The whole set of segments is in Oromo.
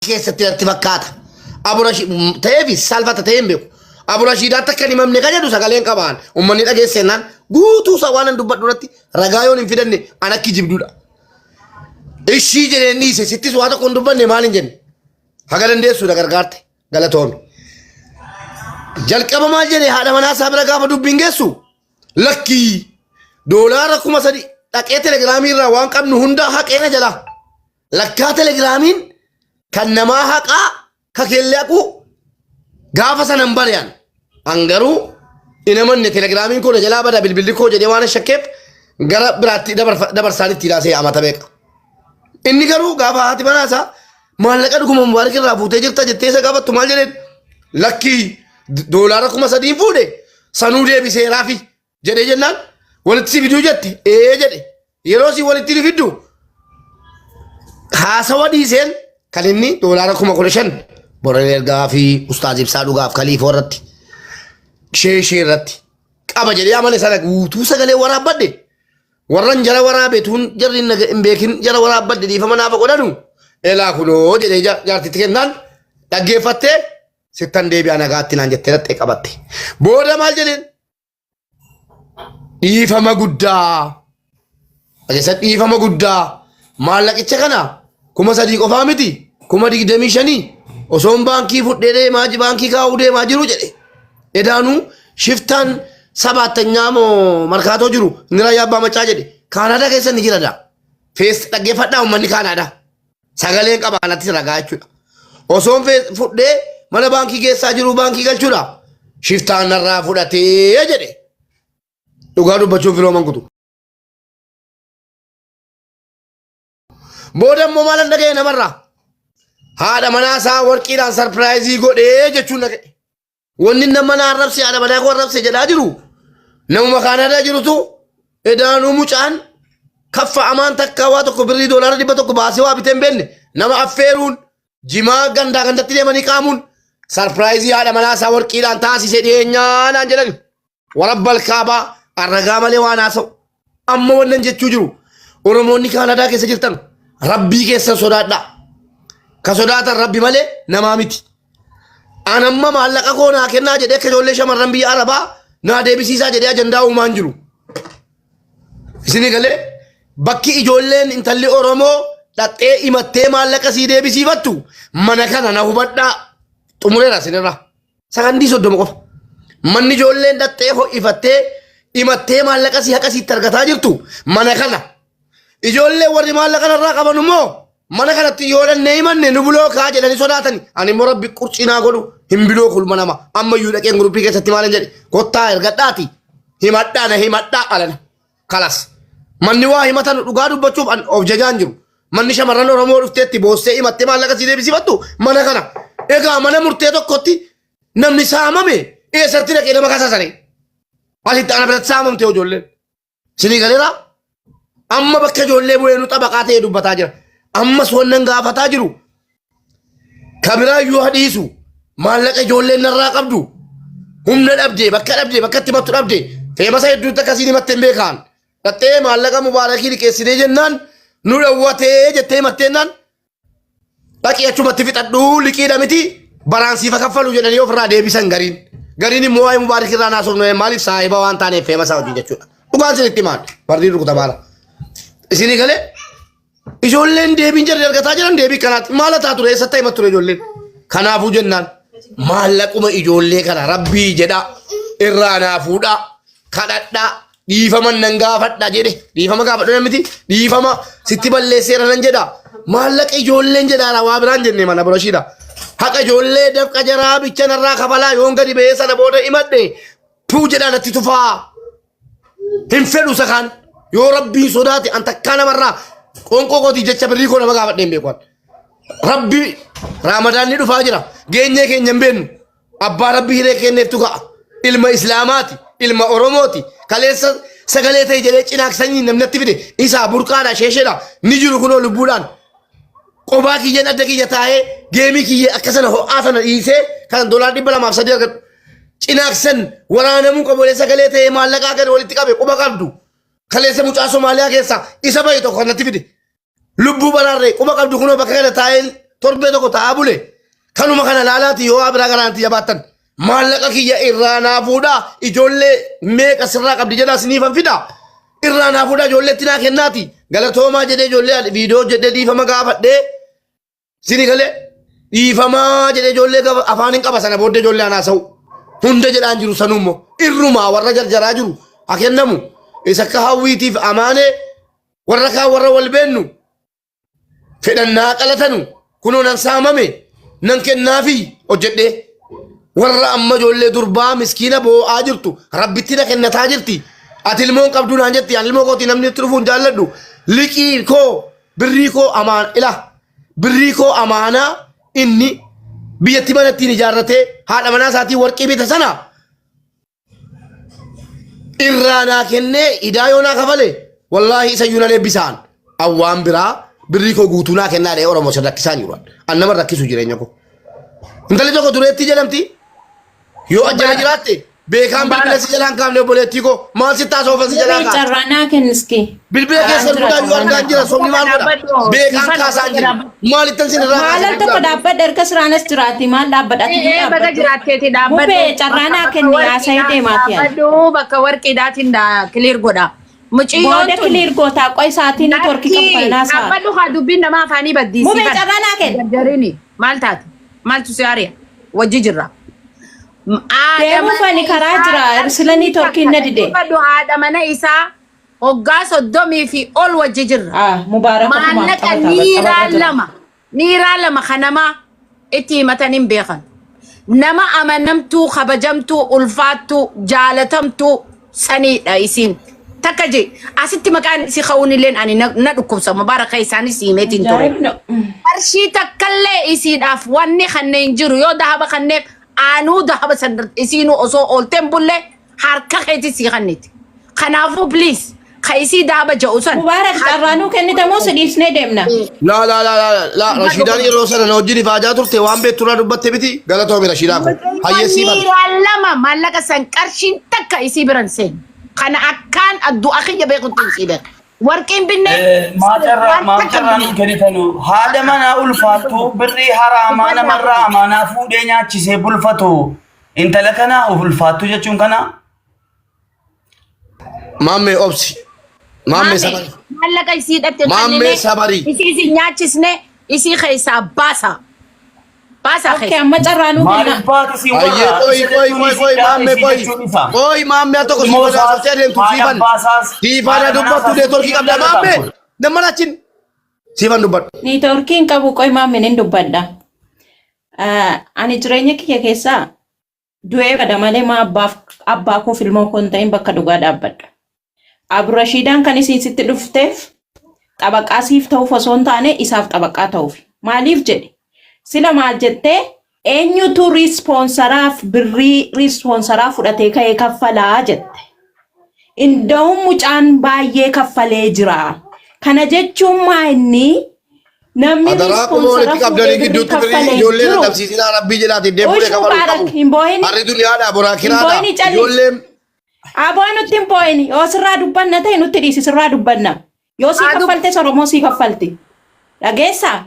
keessatti fakkaata. Aburashi ta'eefi salphata ta'ee hin beeku. Aburashiidhaan takka ni mamne kan jedhu sagaleen qabaan uummanni dhageessennaan guutuu isaa waan dubbadhu irratti ragaa yoon hin fidanne an akki jibduudha. Ishii jedheen dhiise sittis waa tokko hin dubbanne maal hin jenne haga dandeessuudha gargaarte galatoomi. Jalqaba maal jedhee haadha manaa isaa bira gaafa dubbiin geessu lakkii doolaara 3,000 dhaqee telegiraamii irraa waan qabnu hunda haqeena jala lakkaa telegiraamiin kan namaa haqaa kakeellee haquu gaafa sanan bari'an angaruu inamanne telegiraamiin kun jalaa bada bilbilli koo jedhee waan shakkeef gara biraatti dabarsaanitti ilaasee amata beeka. Inni garuu gaafa haati manaasaa maallaqa dhuguma mubaarak irraa fuutee jirta jettee isa gaafattu maal jedheen lakkii doolaara 3,000 fuudhe sanuu deebisee raafi jedhee jennaan walitti si fiduu jette jedhe yeroo si walitti fiddu haasawa dhiiseen kan inni doolaara 15,000 borree ergaa fi ustaaz ibsaa dhugaaf kaliifoo irratti ishee irratti qaba jedhee amane sana guutuu sagalee waraabbadde warran jara waraabetuun jarri hin beekin jara waraabbadde dhiifama naafa godhanu elaa kunoo jedhee jaartitti kennaan dhaggeeffattee sittan deebi'a nagaatti naan jettee dhattee qabatte. Booda maal jedheen dhiifama guddaa ajeessa dhiifama guddaa maallaqicha kana 3,000 qofaa miti 25,000 osoon baankii fudhee deemaa baankii kaa'uu deemaa jiru jedhe edaanuu shiftaan 7 moo markaatoo jiru inni raayyaa abbaa macaa jedhe kaanaadaa keessa ni jiradha fees dhaggeeffadhaa uummanni kaanaadaa sagaleen qaba kanatti ragaa jechuudha osoon fudhee mana baankii keessaa jiru baankii galchuudha shiftaan narraa fudhatee jedhe dhugaa dubbachuun filooman kutu. Booda immoo maal dhaga'e namarraa haadha manaasaa warqiidhaan sarpiraayizii godhee jechuun dhaga'e. Wanni nama na arrabse haadha manaa koo arrabse jedhaa jiru namuma kaanaadaa jirutu edaanuu mucaan kaffa amaan takka waa tokko birrii doolaara 100 baasee waa bitee hin beekne nama affeeruun jimaa gandaa gandatti deemanii qaamuun sarpiraayizii haadha manaasaa warqiidhaan taasise dhiyeenyaa naan jedhan warabbal kaabaa arragaa malee waan haasa'u amma wannan jechuu jiru oromoonni kaanaadaa keessa jirtan rabbii keessa sodaadhaa ka sodaatan rabbi malee namaa miti anamma maallaqa koo naa kennaa jedhee akka ijoollee shamarran biyya arabaa naa deebisiisaa jedhee ajandaa uumaan jiru isinii galee bakki ijoolleen intalli oromoo dhaxxee himattee maallaqa sii deebisiifattu mana kana na hubadhaa xumureera isinirra sakandii 30 qofa manni ijoolleen dhaxxee ho'ifattee himattee maallaqa sii haqa siitti argataa jirtu mana kana ijoollee warri maallaqa narraa qaban immoo mana kanatti yoo dhannee himanne nu buloo kaa jedhanii sodaatani ani immoo rabbi qurcinaa godhu hin biloo kulma nama ammayyuu dhaqeen guruppii keessatti maalan jedhe kottaa ergadhaati himadhaa na himadhaa qalana kalas manni waa himatan dhugaa dubbachuuf of jajaan jiru manni shamarran oromoo dhufteetti boossee himattee maallaqa sii deebisifattu mana kana egaa mana murtee tokkotti namni saamame eessatti dhaqee nama kasaasane asitti ana biratti saamamte ijoolleen sinii galeera amma bakka ijoollee bu'ee nu xabaqaa ta'ee dubbataa jira ammas wannan gaafataa jiru kabiraayyuu hadhiisu maallaqa ijoolleen narraa qabdu humna dhabdee bakka itti mattu dhabdee feemasa hedduutti akkasiin himatte hin beekaan dhattee maallaqa mubaarakii liqeessinee jennaan nu dhawwatee jettee himatteennaan dhaqii achumatti fixadhuu liqiidha miti baraansiifa kaffalu jedhanii ofirraa deebisan gariin immoo waa'ee mubaarak irraa naasofnu maaliif saahiba waan taaneef feemasaa hojii jechuudha dhugaan sinitti maal bardii rukuta baala isinii galee ijoolleen deebiin jarri argataa jiran deebii kanaatti maala taa ture eessatti himat ture ijoolleen kanaafuu jennaan maallaquma ijoollee kana rabbii jedha irraa naa fuudha kadhadhaa dhiifama nan gaafadha jedhe dhiifama gaafadha miti dhiifama sitti balleesseera nan jedha maallaqa ijoolleen jedhaara waa biraan jenne mana biroshiidha haqa ijoollee dafqa jaraa bicha narraa kabalaa yoon gadi ba'ee sana booda himadhe puu jedhaa natti tufaa hin fedhu sakaan yoo rabbii sodaate an takkaa namarraa qonqoo kootii jecha birrii koo nama gaafadhe hin beekuan rabbi ramadaan ni dhufaa jira geenyee keenya hin beennu abbaa rabbii hiree kenneeftu ga'a ilma islaamaati ilma oromooti kaleessa sagalee ta'e jedhee cinaaksanii namnatti fide isaa burqaadha sheesheedha ni jiru kunoo lubbuudhaan qophaa kiyyaan adda kiyya taa'ee geemii kiyya akkasana ho'aa sana dhiisee kan doolaara 203 argadhu cinaaksan waraanamuu qabolee sagalee ta'e maallaqaa gad walitti qabe quba qabdu kaleessa mucaa Somaaliyaa keessa isa bahe tokko kanatti fide lubbuu baraarree quba qabdu kunoo bakka kana taa'ee torbee tokko ta'aa bule kanuma kana laalaati yoo abira garaanti jabaattan maallaqa kiyya irraa naa fuudhaa ijoollee meeqa sirraa qabdi jedhaa siniifan fidaa irraa naa fuudhaa ijoolleetti naa kennaati galatoomaa jedhee ijoollee viidiyoo jedhee dhiifama gaafadhee sini galee dhiifamaa jedhee ijoollee afaan hin qaba sana booddee ijoollee anaa sa'u hunda jedhaan jiru sanummoo irrumaa warra jarjaraa jiru haa kennamu isa akka hawwiitiif amaanee warra kaan warra wal beennu fedhannaa qalatanu kunoo nan saamame nan kennaafi hojjedhee warra amma ijoollee durbaa miskiina boo'aa jirtu rabbitti na kennataa jirti ati ilmoon qabdu naan jetti ani ilmoo kooti namni itti dhufuun jaalladhu liqii koo birrii koo amaan ila birrii koo amaanaa inni biyyatti mana ittiin ijaarratee haadha manaa isaatii warqii bita sana irraa naa kennee idaa yoo naa kafale wallaahi isa yuuna leebbisaan awwaan biraa birrii koo guutuu naa kennaa dhee oromoo sin rakkisaan jiru an nama rakkisu jireenya koo intalli tokko dureetti jedhamti yoo ajjala jiraatte beekaan bilbila si jalaan kaafne obboleettii koo maal si taasoo si jalaa kaa carraanaa kenniski bilbila keessa duudhaa yoo argaan jira somni maal godha beekaan kaasaan jira maal ittan sin irraa maal tokko dhaabbadha erga siraanas jiraati maal dhaabbadha baga jiraatteeti dhaabbadhu bubee carraanaa kenni haasa'ee deemaati dhaabbadhu bakka warqiidhaatiin kiliir godha booda kiliir gootaa qoy isaatiin networkii qabbanaa isaa dhaabbadhu haa dubbiin namaa afaanii baddiisii bubee carraanaa kenni gargariini maal taate maaltu si aariya wajji jirra deemuu fani karaa jira silanii torkiin na dide haadha mana isaa hoggaa 30 fi ol wajji jirra mubaaraka maallaqa niiraa lama kanamaa itti himatan hin beekan nama amanamtuu kabajamtuu ulfaattuu jaalatamtuu saniidha isiin takka je asitti maqaan isi ka'uunilleen ani na dhukkubsa mubaaraka isaanis himeetiin ture qarshii takkallee isiidhaaf wanni kanneen jiru yoo dahaba kanneen aanuu dahaba san isiinu osoo oolteen bulle harka keeti sii kanniti kanaafuu please ka isii dahaba ja'u san mubaarak carraanuu kennitamoo sidiisnee deemna la Rashidaan yeroo sana na wajjin ifaajaa turte waan beekturraa dubbatte miti galatoomi Rashidaan kun hayyeessii bara niiraan lama maallaqa san qarshiin takka isii biran seen kana akkaan addu'a kiyya beekutti isii beeka warqiin binne maacarraa nu kennitanu haadha manaa ulfaattu birrii haraamaa namarraa amaanaa fuudhee nyaachisee bulfatu intala kana ulfaattu jechuun kana maammee obsi maammee sabari maallaqa isii dhatte maammee sabari isii nyaachisne isii keessaa baasa okay amma carraanuu kenna ayyee koy maammee maammee tokko siifana sochee deemtu siifana dubbattu neetworkii qabda maammee namana achin siifan dubbadhu neetworkiin qabu qoy maammeen hin dubbadha ani jireenya kiyya keessaa du'ee bada malee maa abbaa koo filmoo koon ta'in bakka dhugaa dhaabbadha Abdurashiidaan kan isiin sitti dhufteef xabaqaa siif ta'uuf osoo hin taane isaaf xabaqaa ta'uuf maaliif jedhe sila maal jettee eenyutu riispoonsaraaf birrii riispoonsaraa fudhatee ka'ee kaffalaa jette. Inda'uun mucaan baay'ee kaffalee jira. Kana jechuun maa inni namni riispoonsaraa fudhatee birrii kaffalee jiru. Hin boo'ini. Aboo nutti hin boo'ini. Yoo sirraa dubbanna ta'e nutti dhiisi sirraa dubbanna. Yoo sii kaffalte Oromoo sii kaffalti. Dhageessaa?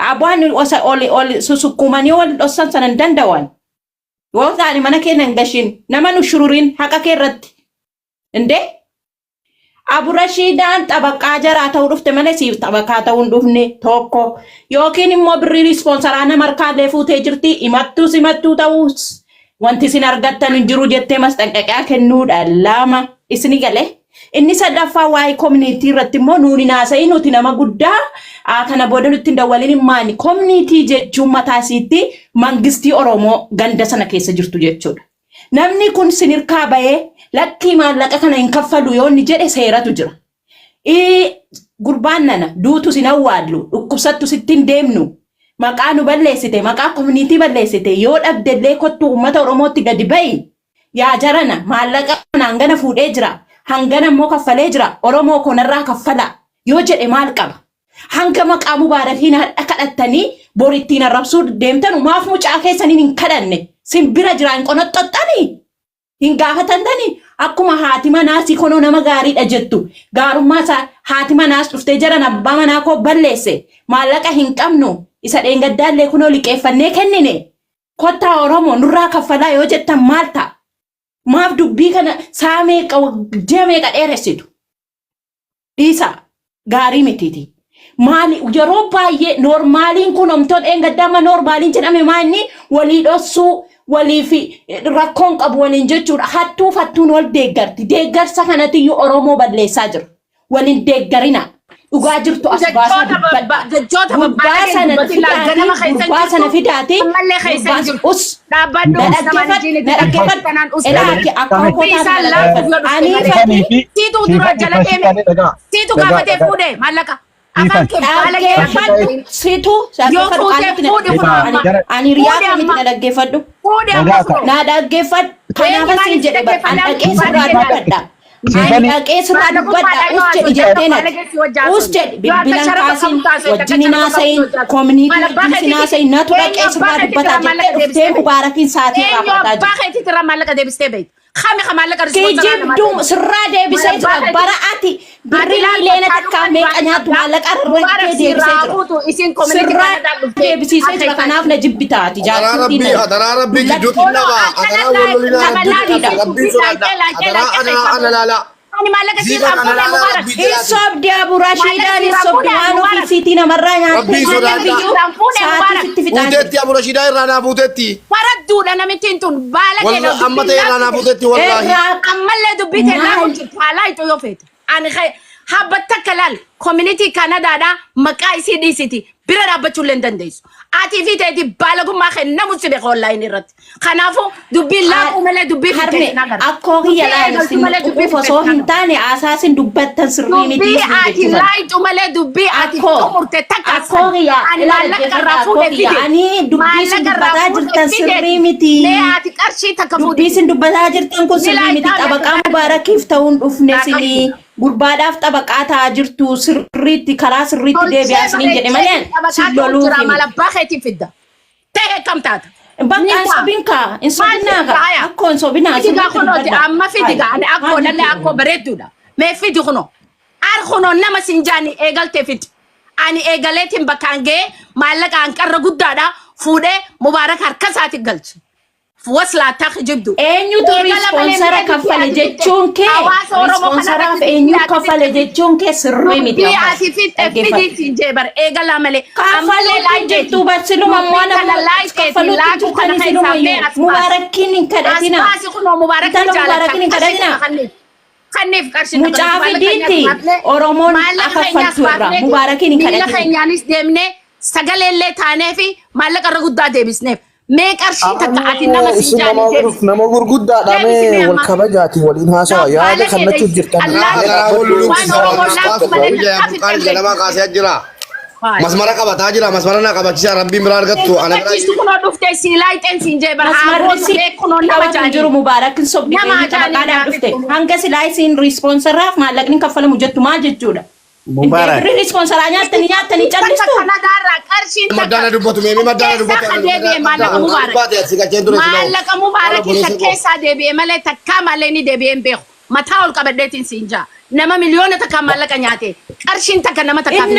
Abaan oli susukkumanii wal dhossan sanan dandawan yoo ta'ani mana keenan gashin nama nu shururin haqa keerratti inde Abdurashiidaan xabaqaa jaraa ta'uu dhufte malee siif xabaqaa ta'uu hin dhufne tokko yookiin immoo birrii riispoonsaraa nama harkaallee fuutee jirti himattuu ta'uus wanti isin argattan hin jiru jettee masxanqaqaa kennuudha lama isini galee inni sadaffaa waa'ee community irratti immoo nuuni naasa'ii nuti nama guddaa kana booda nutti hin dawwalin maani community jechuun mataa isiitti mangistii Oromoo ganda sana keessa jirtu jechuudha. Namni kun sinirkaa bahee lakkii maallaqa kana hin kaffalu yoo inni jedhe seeratu jira. Gurbaan nana duutu sin awwaallu dhukkubsattu sitti hin deemnu maqaa nu balleessite maqaa community balleessite yoo dhabdellee kottu uummata Oromootti gadi ba'i yaa jarana maallaqa kana hangana fuudhee jira. Hangana immoo kaffalee jira Oromoo konarraa kaffala yoo jedhe maal qaba hanga maqaa mubaarakiin kadhattanii borittiin arrabsuu deemtan maaf mucaa keessaniin hin kadhanne simbira jiraan qonoxxoxxanii hin gaafatantani akkuma haati manaa si kono nama gaariidha jettu gaarummaa isaa haati manaas dhuftee jiran abbaa manaa koo balleesse maallaqa hin qabnu isa dheengaddaallee kunoo liqeeffannee kennine kottaa Oromoo nurraa kaffalaa yoo jettan maal ta'a maaf dubbii kana saamee jamee dheeressitu dhiisa gaarii mitiiti maali yeroo baay'ee normaaliin kun omtoon dheengaddaama normaaliin jedhame maanni walii dhossuu walii fi rakkoon qabu waliin jechuudha hattuu fattuun wal deeggarti deeggarsa kanatiyyuu Oromoo balleessaa jira waliin deeggarina dhugaa jirtu as gubbaa sana fidaati us ani riyaa kamitti na dhaggeeffadhu na dhaggeeffadhu kanaaf siin jedhe an dhaqee suuraa dubbadha ani dhaqee suuraa dubbadha us jedhi jettee natti us jedhi bilbilan kaasiin wajjin naasayin koominiitii wajjin naasayin natu dhaqee suuraa dubbataa jettee dhuftee mubaarakiin saatii raafataa jiru خامي خمالة كرسي جيب سرّا دي بسيط براءتي بريلي لينا تكامل أنا توالك أرّك دي بسيط سرّا دي بسيط كناف نجيب بتاعتي جاكتي أدرى ربي جدوك النبا أدرى ولولينا ربي أدرى أنا لا أنا مالك سيد مبارك الصوب دي أبو رشيدان الصوب ديانو في سيتنا مرة ربي بوتتي أبو رشيدان رانا بوتتي فردوا لنا متنتون بالك والله أما رانا بوتتي والله أما اللي دبيت الله كنت حالايتو يوفيت أنا خي habbatta kalal community Canada da maqaa isii city bira dhaabbachuu lendan deessu ati fi ta'e balagummaa kenna musibe online irratti kanaafu dubbii laaqu malee dubbii harme akkoo kiyya laala sin osoo hin taane asaasin dubbattan sirrii miti dubbii ati laayitu malee dubbii ati murte takka akkoo kiyya ani dubbii sin dubbataa jirtan sirrii miti ati qarshii takka dubbii sin dubbataa jirtan kun sirrii miti xabaqaa mubaarakiif ta'uun dhufne sinii gurbaadhaaf xabaqaa ta'aa jirtu sirriitti karaa sirriitti deebi'aa siniin jedhe malee siloluu fi malabbaa keetiin fidda ta'e kam taata bakka insobinka insobinaka akko insobinaka fidiga kunooti amma fidiga ani akko lalle akko bareedduudha mee fidi kuno ar kuno nama sinjaani eegalte fidi ani eegaleetiin bakkaan ga'e maallaqa hanqarra guddaadha fuudhee mubaarak harka isaatti galche وصلة تخجبدو أنيو توري سبونسرة كفالة جتشون كي سبونسرة أنيو كفالة جتشون كي سرّي ميديا بي أسيفيت أفيدي سنجبر إيجال عملي كفالة جتو بسلو مموانا كفالة جتو كني سلو ميو مباركين كدتنا مباركين كدتنا خنيف كارشين مجافي ديتي أورومون أكفالتورا مباركين كدتنا ميلا خنيانيس ديمني سجل اللي تاني في مالك الرجودة ديبس نيف ميك أرشي تكاتي نما سنجاني جيبس نما غرغود دامي والكبجاتي والإنهاسا يا ده خلنا تجرتنا مسمرة كبتا جرا مسمرة نا كبتشا ربي مرار قطو أنا كيستو كنا دفتة سيلايت إن سنجي برهارون كنا نما جاني جرو مبارك صبي كنا دفتة هنگا سيلاي سين ريسبونسر ما لكن كفلا مجد ما جدّودا مبارك ريسبونسر تني جالستو مدانا دبوتو ميمي مدانا دبوتو مالك مبارك سكيسا دبي مالك تكام عليني دبي امبيخ متاول كبدتين سينجا نما مليون تكام مالك نياتي قرشين تك نما تكام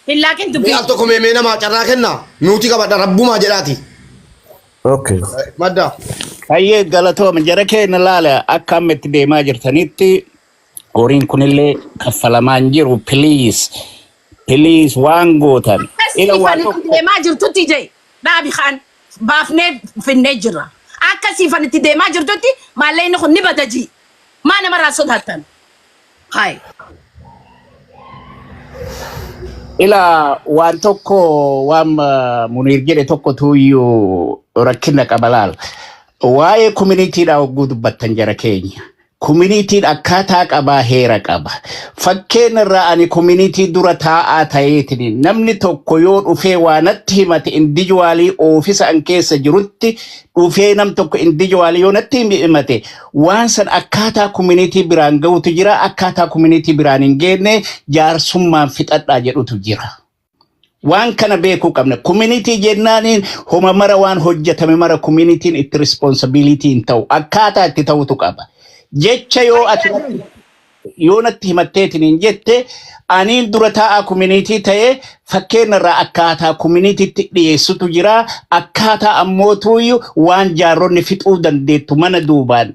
لكن دبي أتوكو ميمي نما كنا نوتي كبدا ربو ما جلاتي اوكي مدا Ayyee galatooma jara keenya laala akka ammatti deemaa jirtanitti horiin kunillee kaffalamaan jiru please waan gootan ila waan deemaa jirtutti jee dhaabi khaan baafnee finnee jira akka siifanitti deemaa jirtutti maalleen kun ni badaji maa namarraa sodaattan hay ila waan tokko waan Muniir jedhe tokko tuuyyuu rakkina qabalaal waaye community da oguu dubbattan jara keenya community akkaataa qabaa heera qaba fakkeen irraa ani community dura taa'aa ta'eetini namni tokko yoo dhufee waanatti himate individually office an keessa jirutti dhufee nam tokko individually yoo natti himate waan san akkaataa community biraan ga'utu jira akkaataa community biraan hin geenne jaarsummaan fixadhaa jedhutu jira Waan kana beekuu qabna. Community jennaaniin homa mara waan hojjetame mara communityin itti responsibility hin ta'u. Akkaataa itti ta'utu qaba. Jecha yoo natti himatteetiin hin jette aniin dura taa'aa community ta'ee fakkeenyarraa akkaataa communitytti dhiyeessutu jira. Akkaataa ammootuyyuu waan jaarronni fixuu dandeettu mana duubaan.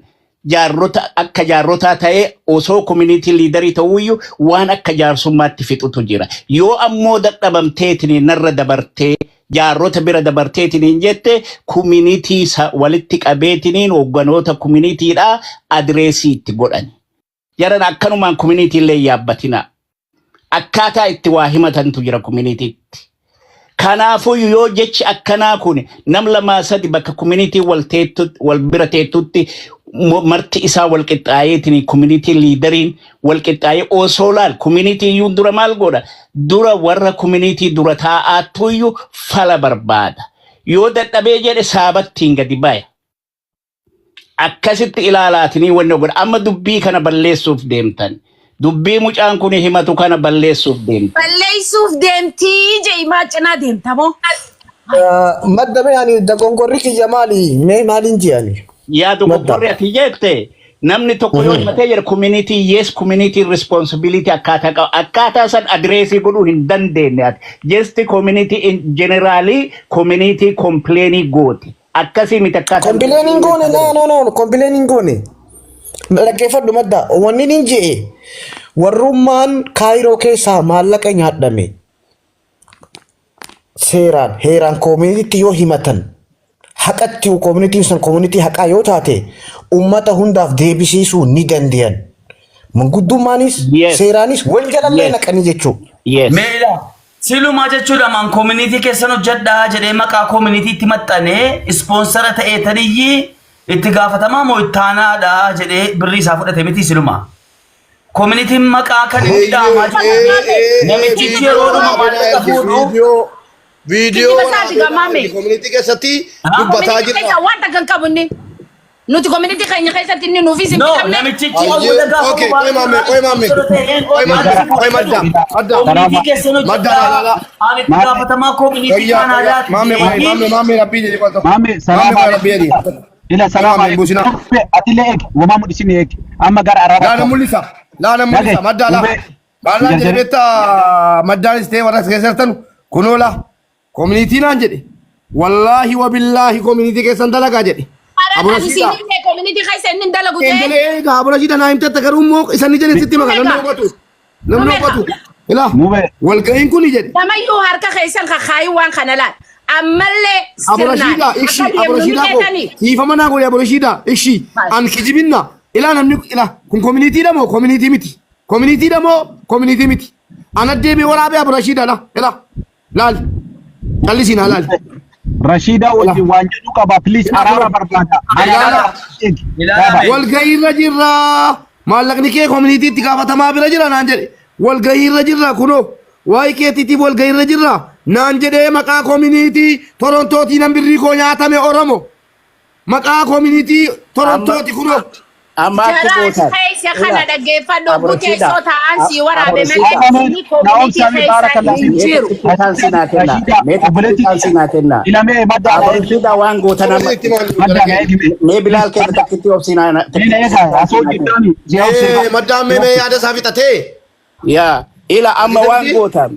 Jaarrota akka jaarrotaa ta'ee osoo community leaderii ta'uyyuu waan akka jaarsummaatti fixutu jira. Yoo ammoo dadhabamteetiin narra dabartee jaarrota bira dabarteetiin hin jette community walitti qabeetiin hogganoota communityidhaa adreesii itti godhan. Jaran akkanumaan community illee yaabbatina. Akkaataa itti waa himatantu jira communitytti. Kanaafuu yoo jechi akkanaa kun nam lamaa sadi bakka community wal bira teettutti marti isaa wal qixxaayeetiin community leaderiin wal qixxaayee osoo laal community iyyuu dura maal godha dura warra community dura taa'aattuyyuu fala barbaada. Yoo dadhabee jedhe saabattiin gadi baya. Akkasitti ilaalaatiin wanni godha. Amma dubbii kana balleessuuf deemtan. Dubbii mucaan kun himatu kana balleessuuf deemti. Balleessuuf deemtii je'imaa cinaa deemtamoo. Madda beeyani dogongorri kiyya maali? Mee maaliin jiyani? Yaa dogongorri ati jette namni tokko yoo himatee jira community responsibility akkaataa san adreesii godhuu hin dandeenye ati. Just community in generally community complaining gooti. Akkasii miti akkaataa. Complaining goone no complaining goone. Dhaggeeffadhu madda wanni nin je'e warrummaan Kaayiroo keessaa maallaqa nyaadhame seeraan heeraan community yoo himatan haqatti community san community haqaa yoo taate ummata hundaaf deebisiisuu ni dandeyan. Manguddummaanis seeraanis wanjalallee naqanii jechuudha. Meela siluma jechuudha man community keessan hojjedhaa jedhee maqaa community itti maxxanee sponsora ta'eetaniyyi itti gaafatamaa moo ittaanaadha jedhee birrii isaa fudhate miti siluma. Community maqaa kan hidhaamaa namichi yeroodhuma maallaqa fuudhu. Video community keessatti dubbataa jirra. Wanta kan qabu inni nuti community keenya keessatti inni nuufis hin qabne. No namichi okay qoy madda community keessan hojjedhaa ani itti gaafatamaa community kanaadhaati. Maame rabbii jedhe qoto. Maame salaama. Ila salama atile ek wama mudisini ek amma gar araba laana mulisa madda la bala jebeta maddaiste wara kesertan kunola community nan jedhe wallahi wa billahi community kesan dalaga jedhe abuna sida community kaysan nin dalagu je ga abuna sida na imta tagarum mo isan jene sitti maga namno batu ila wal kayin kuni jedhe tamayu harka kaysan ka khaywan kanala amalle Aborashida ishi aborashida ko kifa mana go aborashida ishi an kijibinna ila namni ila kun community da mo community miti anadde be warabe aborashida la ila lal kalisina lal Rashida wanje duka ba please arara barbada wal gayra jirra malakni ke community tikafata bira jira nan jere wal gayra jirra kuno way ke titi wal gayra jirra nan jede maka community Toronto ti nambirri ko nyaatame Oromo maka community Toronto ti kuno amma ko ta kaysa kana dhaggeeffadhu butee soota ansi waraabe malee ni community kaysa hatan sinatenna meetabuleti sinatenna ilame madda aborshida wango tanama madda gaidi me bilal ke takiti opsina ina yesa aso jidani madda me yaada safitate ya ila amma wango tan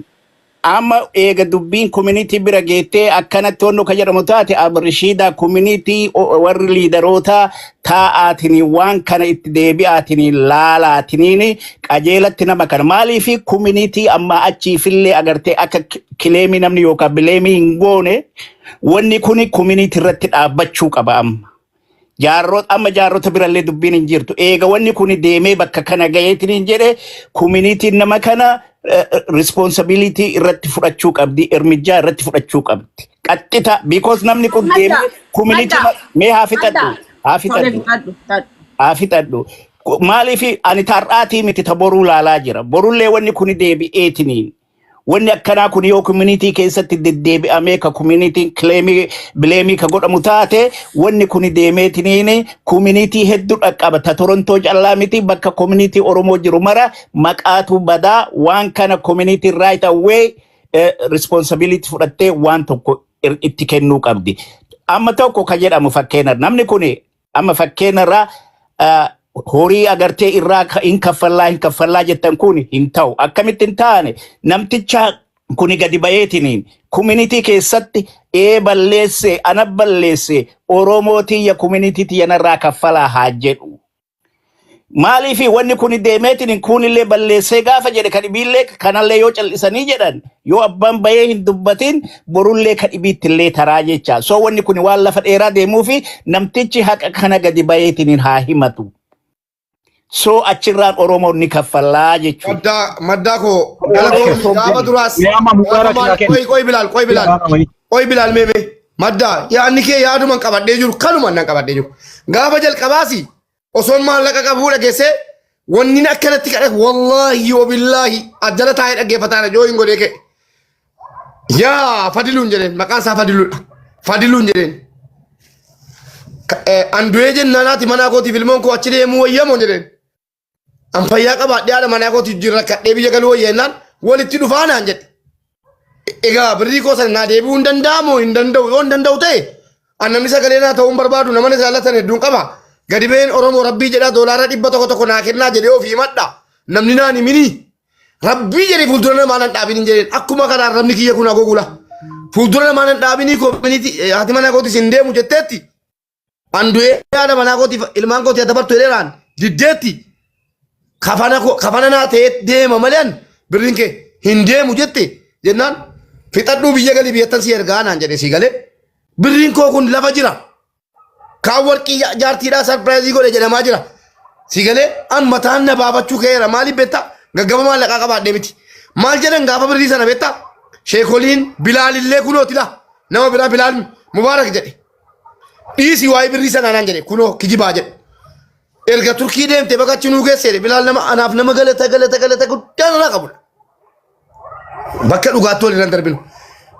amma ega dubbin community bira geete akkana tonno kajaramu taate abrishida community war leaderota taatini wan kana itti deebi'atini laalatini qajeelatti nama kan maali fi community amma achi fille agarte akka claim namni yoka blame ngone wonni kuni community irratti dhaabbachuu qaba amma jaarrota birallee dubbiin hin jirtu eega wanni kuni deemee bakka kana gayeetiin jedhe community nama kana responsibility irratti fudhachuu qabdi ermijaa irratti fudhachuu qabdi qaxxita because namni kun deemee community mee haafitadhu maaliif ani tar'aatii miti taboruu laalaa jira borullee wanni kuni deebi'eetiniin wanni akkanaa kun yoo community keessatti deddeebi'amee ka community blame ka godhamu taate wanni kun deemeetiniin community hedduu dhaqqabata Toronto callaa miti bakka community Oromoo jiru mara maqaatu badaa waan kana community right away responsibility fudhattee waan tokko itti kennuu qabdi. Amma tokko kan jedhamu fakkeenya namni kun amma fakkeenyarraa horii agartee irraa hin kaffallaa jettan kun hin ta'u. Akkamitti hin taane namticha kuni gadi bayeetiniin community keessatti balleesse ana balleesse Oromoo tiyya community tiyyanarraa kaffalaa haa jedhu. Maaliifi wanni kun deemeetiniin kunillee balleessee gaafa jedhe kadhibiillee kanallee yoo callisanii jedhan yoo abbaan bayee hin dubbatin borullee kadhibiittillee taraa jecha. So wanni kun waan lafa dheeraa deemuufi namtichi haqa kana gadi bayeetiniin haa himatu. So achirraan Oromoon ni kaffallaa jechuudha. Madda ko gaafa duraas qoy bilaal meeme madda yaadni kee yaaduman qabadhee jiru kanuman nan qabadhee jiru gaafa jalqabaasi osoon maallaqa qabuu dhageesse wanni akkanatti kadhe wallahi wabillahi ajjala taa'ee dhaggeeffataadha joo hin godhee ka'e yaa fadiluun jedheen maqaan isaa fadiluun jedheen andu'ee jennaanaati manaa kootiif ilmoon koo achi deemuu wayyamoo jedheen an fayyaa qabaadhee haadha manaa kootiif jirra kadhee biyya galuu wayyannaan walitti dhufaanaan jedhe egaa birrii koo sana naa deebi'uu hin danda'amu hin danda'u yoo hin danda'u ta'e an namni sagalee naa ta'uun barbaadu namni jaallatan hedduun qaba gadi ba'een Oromoo rabbii jedhaa doolaara 100 naa kennaa jedhee ofii madha namni naan himini rabbii jedhee fuuldura namaa nan dhaabin hin jedheen akkuma kanaan rabni kiyya kun agogula fuuldura namaa nan dhaabinii koominitii haati manaa kootis hin deemu jetteetti andu'ee haadha manaa kootiif ilmaan kootii dabartu jedheeraan diddeetti kafana naa ta'ee deema malee birriin kee hin deemu jette jennaan fixadhuu biyya galii biyyattan si ergaa naan jedhe si galee birriin koo kun lafa jira kaan warqii jaartiidhaa sarpiraayizii godhe jedhamaa jira si galee an mataan na baafachuu ka'eera maaliif beektaa gaggaba maallaqaa qabaadhee miti maal jedhan gaafa birrii sana beektaa sheekoliin bilaalillee kunooti la nama biraa bilaal mubaarak jedhe dhiisii waa'ee birrii sanaa naan jedhe kunoo kijibaa jedhe erga turkii deemte bakka nuu geesse bilaal nama anaaf nama galata guddaa nana qabudha. Bakka dhugaatti waliin darbinu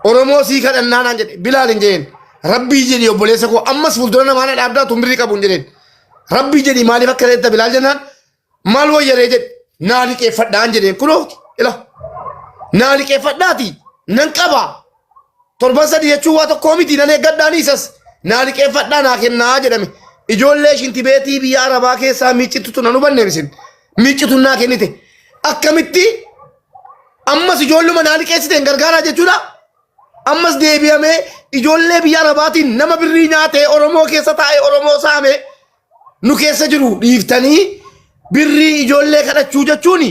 Oromoo sii kadhannaa naan jedhe bilaal hin jedheen rabbii jedhi obboleessa koo ammas fuuldura namaa na dhaabdaa tumbirii qabu hin jedheen rabbii jedhi maaliif akka ta'etta bilaal jennaan maal wayyaree jedhe naa liqeeffadhaan jedheen kunoo ila naa liqeeffadhaati nan qaba torban sadii jechuun waa tokkoo miti nan eeggadhaan isas naa liqeeffadhaa naa kennaa jedhame ijoollee shintibeetii biyya arabaa keessaa miiccitutu nan hubanne isin miiccitu naa kennite akkamitti ammas ijoolluma naa liqeessiteen gargaaraa jechuudha ammas deebi'amee ijoollee biyya arabaatiin nama birrii nyaatee Oromoo keessa taa'ee Oromoo saame nu keessa jiru dhiiftanii birrii ijoollee kadhachuu jechuun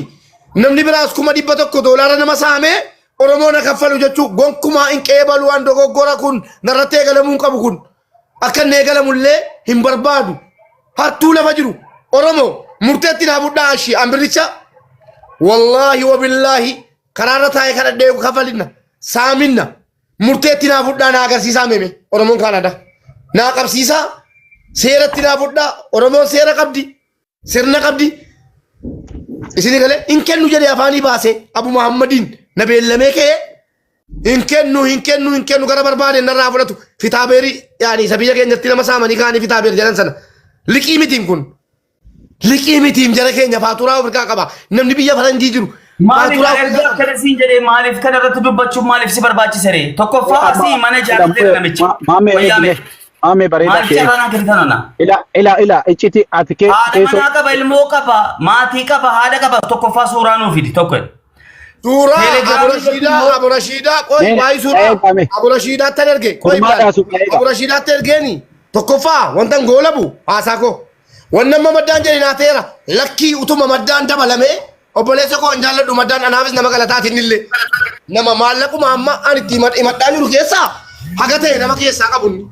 namni biraas 100 doolaara nama saame Oromoo na kaffalu jechuu gonkumaa hin qeebalu waan dogoggora kun narratti eegalamuu qabu kun akka inni eegalamullee hin barbaadu hattuu lafa jiru Oromoo murteetti naa budhaa ashii ambiricha wallahi wabillahi karaarra taa'ee kadhadhee kaffalinna saaminna murteetti naa budhaa naa agarsiisaa meeme Oromoon Kaanadaa naa qabsiisaa seeratti naa budhaa Oromoon seera qabdi sirna qabdi isini galee hin kennu jedhee afaanii baase Abu Muhammadiin na beellamee ka'ee hin kennu gara barbaade narraa fudhatu fitaabeerii yaani isa biyya keenyatti nama saamanii kaanii fitaabeer jedhan sana liqii mitiin kun liqii mitiin jara keenya faaturaa ofirkaa qaba namni biyya faranjii jiru maaliif erga akkana siin jedhee maaliif kana irratti dubbachuun maaliif si barbaachisere tokkoffaa asii mana jaartee namichi Maame bareedaa kee. Ila iccitii ati kee. Haadha manaa qaba ilmoo qaba maatii qaba haadha qaba tokkoffaa suuraa nuu fidi tokko. Suuraa Abu Rashidaa qoy waa'ee suuraa Abu Rashidaa tan erge qoy Abu Rashidaa tan ergeeni tokkoffaa wantan goolabu haasaa koo wannan mamaddaan jedhe naateera lakkii utuma maddaan dabalame obboleessa koo hin jaalladhu maddaan anaafis nama galataatiin illee nama maallaquma amma ani itti himadhaan jiru keessaa haga ta'e nama keessaa qabunni.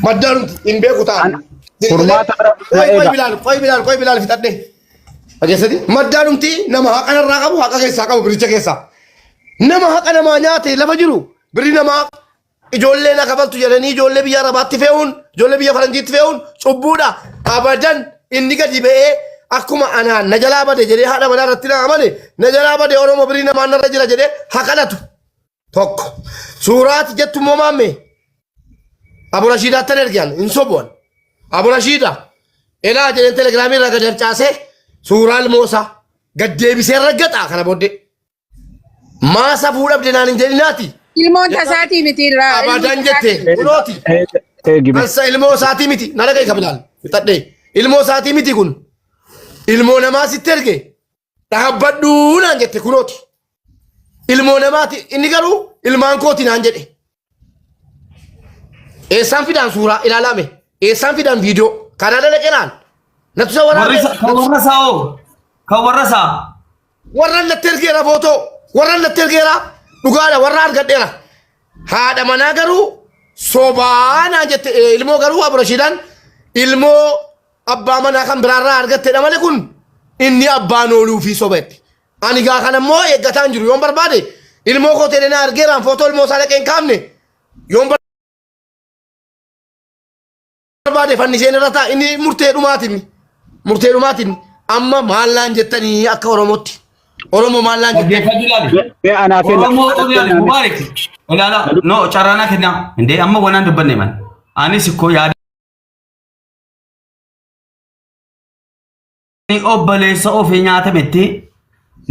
Maddaan hin beeku ta'an. Qoy bilaal fixadhe. Ajeessati maddaanumti nama haqa narraa qabu haqa keessaa qabu biricha keessaa. Nama haqa namaa nyaate lafa jiru birri namaa ijoollee na kabaltu jedhanii ijoollee biyya arabaatti fe'uun ijoollee biyya faranjiitti fe'uun cubbuudha abadan inni gadi ba'ee akkuma anaan na jalaa bade jedhee haadha manaa irratti na amane na jalaa bade Oromoo birri namaa narra jira jedhee haqadhatu tokko suuraati jettu immoo maammee. Abu Rashidaa tan ergan in sobuan Abu Rashida ela jedhen telegramii irraa gad caasee suuraa ilmoosaa gad deebisee raggaxaa kana booddee Maasa fuudhabde naan hin jedhinaati. Ilmoon tasaatii miti irraa. Abadan jette kunooti. Ansa ilmoo isaatii miti. Na dhaga'i kabilaal. Fixadhee. Ilmoo isaatii miti kun. Ilmoo namaa sitti erge. Dhaabbadhuu naan jette kunooti. Ilmoo namaati. Inni garuu ilmaan kooti naan jedhe. Eessaan fidaan suuraa ilaalame. Eessaan fidaan viidiyoo. Kanaa dalaqee naan. Natu isa waraabee. Warra isaa hoo? Kan warra isaa? Warra natti ergeera footoo. Warra natti ergeera. Dhugaadha warra argadheera. Haadha manaa garuu sobaa naan jette ilmoo garuu Aburashiidhaan ilmoo abbaa manaa kan biraarraa argatteedha malee kun inni abbaan ooluu fi sobeetti. Ani gaa kanammoo eeggataan jiru yoon barbaade ilmoo kootee na argeeraan footoo ilmoo isaa dhaqee hin kaafne yoon barbaade fanniseen irra ta'a inni murtee dhumaatiin amma maallaan jettanii akka Oromootti. Oromoo maallaan jettanii. Oromoo Mubaarak. Ilaala no carraanaa kennaa. Indee amma wanaan dubbanne man. Anis ikkoo yaada. Obboleessa ofii nyaatametti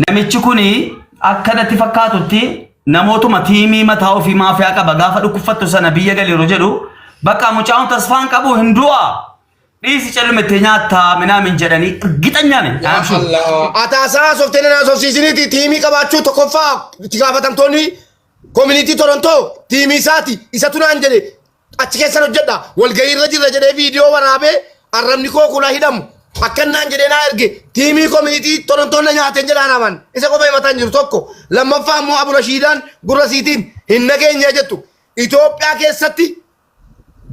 namichi kuni akkanatti fakkaatutti namootuma tiimii mataa ofii maafiyaa qaba gaafa dhukkuffattu sana biyya galiiru jedhu bakka mucaa'uun tasfaan qabu hin du'a. Dhiisi callumettee nyaattaa minaamin jedhanii gixanyaan. Ataasaa softee na sofsiisiniiti tiimii qabaachuu tokkoffaa itti gaafatamtoonni koominiitii Torontoo tiimii isaati isatu naan jedhe achi keessan hojjedha walgahii irra jirra jedhee viidiyoo waraabee arrabni koo kulaa hidhamu akkanaan jedhee naa erge tiimii koominiitii Torontoon na nyaateen jedhaan aman isa qofa himataan jiru tokko lammaffaa immoo Aburashiidhaan gurrasiitiin hin nageenya jettu Itoophiyaa keessatti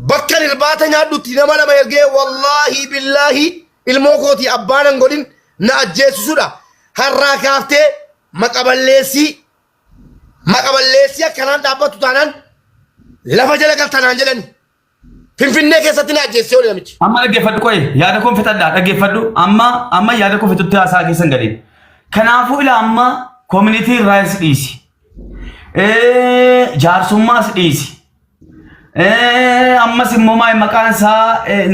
bakka irbaata nyaadhutti nama lama ergee wallaahi billaahi ilmoo kooti abbaan hin godhin na ajjeesisudha harraa kaaftee maqaballeessii akkanaan dhaabbatu taanaan lafa jala galtanaan jedhani Finfinnee keessatti na ajjeessee oole namichi. Amma dhaggeeffadhu qoye yaada koon fixadhaa dhaggeeffadhu amma yaada koon fixutti haasaa keessan gadiin. Kanaafuu ila amma koominiitii raayis dhiisi. Jaarsummaas dhiisi. Ammas immoo maqaan isaa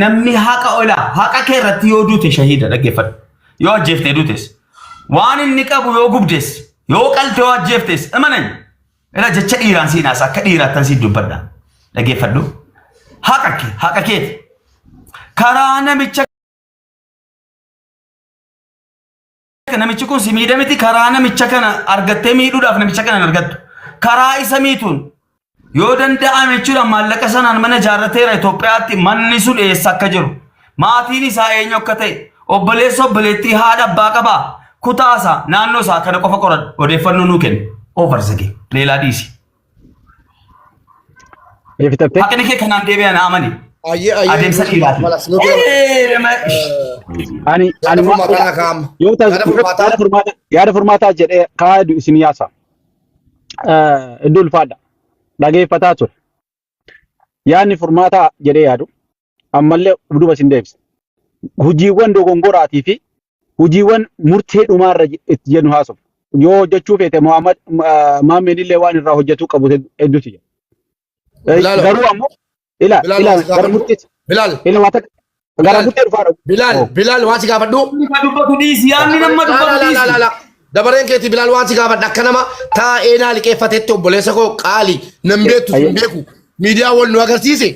namni haqa ola haqa kee irratti yoo duute shahiida dhaggeeffadhu. Yoo ajjeeftee duutes. Waan inni qabu yoo gubdes yoo qalte yoo ajjeeftes amanan. Ila jecha dhiiraan siinaas akka dhiiraattan siin dubbadha. Dhaggeeffadhu. Haqa keeti. Karaa namichi kun si miidhamiti karaa namicha kana argattee miidhuudhaaf namicha kana argattu. Karaa isa miituun yoo danda'ame jechuudha maallaqa sanaan mana ijaarrateera Itoophiyaatti manni sun eessa akka jiru. Maatiin isaa eenyu akka ta'e obboleessa obboleettii haadha abbaa qabaa kutaasaa naannoo isaa kana qofa qoradhu odeeffannoo nuu kennu. Oversage leelaa dhiisi. Haqni kee kanaan deebi'an amani. Adeemsa dhiiraati. Ani yaada furmaataa jedhee kaa'ee isin yaasa. Iddoo ulfaadha. Dhageeffataa ture. Yaadni furmaataa jedhee yaadu ammallee duuba isin deebisa. Hojiiwwan dogongoraatii fi hojiiwwan murtee dhumaarra itti jennu haasofna. Yoo hojjechuu feete Muhammad illee waan irraa hojjetuu qabu hedduuti jira. Garuu ammoo gara murteessi. Gara murtee dhufaadha. Bilaal waan si gaafadhu. Dubbatu dhiisi yaadni nama dubbatu dhiisi. Dabareen keetii Bilaal waan si gaafadhu akka nama taa'ee naa liqeeffatetti obboleessa koo qaali nan beektu hin beeku miidiyaa wal nu agarsiise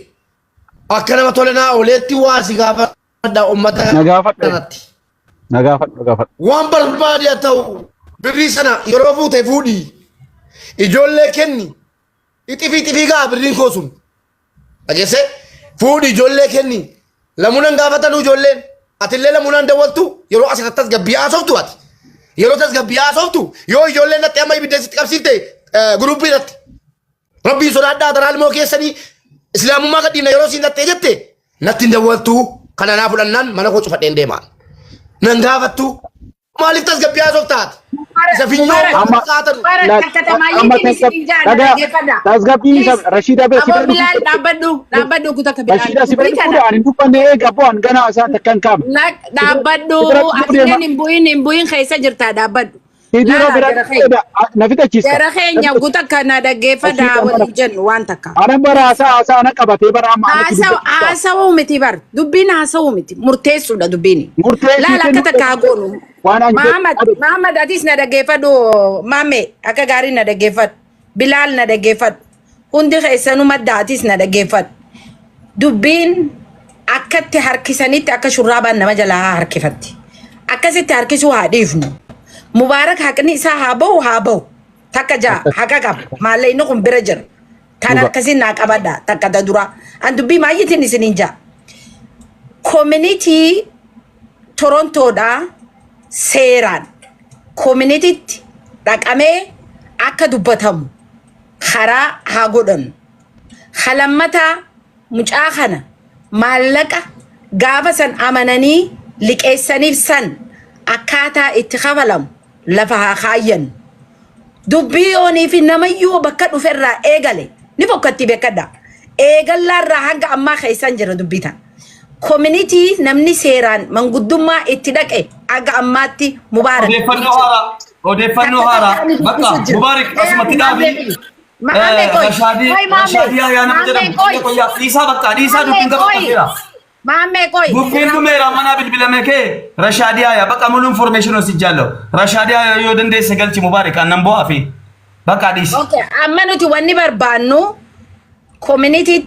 akka nama tole naa ooleetti waan si gaafadha uummata kanatti. Na gaafadhu. Waan barbaade haa ta'u birrii sana yeroo fuute fuudhii ijoollee kenni ixifii gaa birriin koo sun dhageesse fuudhii ijoollee kenni lamunan gaafatanu ijoolleen atillee lamunan dawwaltu yeroo asirrattas gabbiyaa softu ati. Yeroo tasgabbiyaa softu yoo ijoolleen natti amma ibidda sitti qabsiifte guruppii irratti rabbii sodaadhaa daraa ilmoo keessanii islaamummaa gadhiina yeroo siin nattee jette natti hin dawwaltu kana naa fudhannaan mana koo cufadheen deemaan nan gaafattu maaliif tasgabbiyaa softaati isa finyoo qaatanu tasgabbii isa Rashiida bira Abo Bilal dhaabbadhu kutaa ka Bilal. Rashiida si bira fuudha ani dubbanne eegabboo an ganaa isaa takkan kaama. Dhaabbadhu atileen hin bu'in keessa jirta dhaabbadhu. Hidiro bira na fixachiisa. Jara keenya guutaa kana dhaggeeffadha waliif jennu waan takka. Ana bara haasaa ana qabatee bara amma. Haasawuu miti bar dubbiin haasawuu miti murteessuudha dubbiin. Laala akka takka hagoonu waan Muhammad atis na dhaggeeffadhu maame akka gaarii na dhaggeeffadhu Bilaal na dhaggeeffadhu hundi keessanuu madda atis na dhaggeeffadhu dubbiin akkatti harkisanitti akka shurraabaan nama jalaa harkifatti akkasitti harkisuu haa dhiifnu Mubaarak haqni isaa haa bahu takka jaa haqa qaba maallee inni kun bira jira tan akkasiin naa qabadha takka ta dura an dubbii maayyitiin isiniin jaa community Torontoodha seeraan communitytti dhaqamee akka dubbatamu karaa haa godhan halammata mucaa kana maallaqa gaafa san amananii liqeessaniif san akkaataa itti kafalamu lafa haa kaayyan dubbii oonii fi namayyuu bakka dhuferraa eegale ni fokkatti beekadha eegallaarraa hanga ammaa keessan jira dubbitan community namni seeraan manguddummaa itti dhaqe aga ammaatti Mubaarak odeeffannoo haaraa bakka Mubaarak asumatti dhaabii Rashaadiyaa yaa nama jedhamu dhiisaa bakka dhiisaa dubbiin gaba qabeera Maame koy dubbiin dhumeera mana bilbilame kee Rashaadiyaa yaa bakka mulu information si jaallo Rashaadiyaa yoo dandeesse galchi Mubaarak annan bo'aa fi bakka dhiisi okay amma nuti wanni barbaannu community